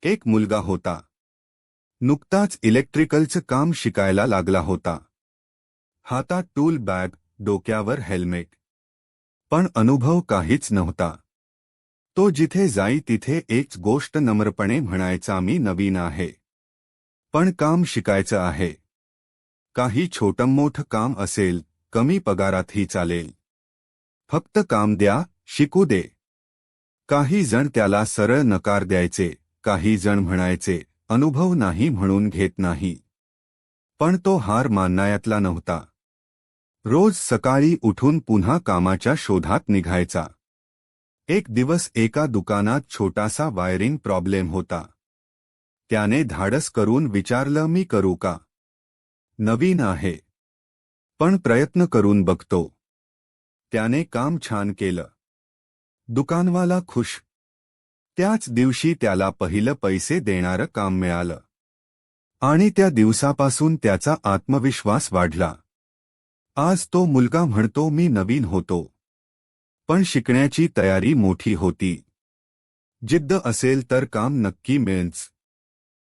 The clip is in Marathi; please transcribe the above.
एक मुलगा होता. नुकताच इलेक्ट्रिकलचं काम शिकायला लागला होता. हातात टूल बॅग, डोक्यावर हेल्मेट. पण अनुभव काहीच नव्हता. तो जिथे जाई तिथे एकच गोष्ट नम्रपणे म्हणायचा, मी नवीन आहे. पण काम शिकायचं आहे. काही छोटं-मोठं काम असेल, कमी पगारातही चालेल. फक्त काम द्या, शिकू दे. काही जण त्याला सरळ नकार द्यायचे, काही जण म्हणायचे, अनुभव नाही म्हणून घेत नाही. पण तो हार मानण्यातला नव्हता. रोज सकाळी उठून पुन्हा कामाच्या शोधात निघायचा. एक दिवस एका दुकानात छोटासा वायरिंग प्रॉब्लेम होता. त्याने धाडस करून विचारलं, मी करू का? नवीन आहे, पण प्रयत्न करून बघतो. त्याने काम छान केलं. दुकानवाला खुश. त्याच दिवशी त्याला पहिलं पैसे देणारं काम मिळालं. आणि त्या दिवसापासून त्याचा आत्मविश्वास वाढला. आज तो मुलगा म्हणतो, मी नवीन होतो, पण शिकण्याची तयारी मोठी होती. जिद्द असेल तर काम नक्की मिळेल.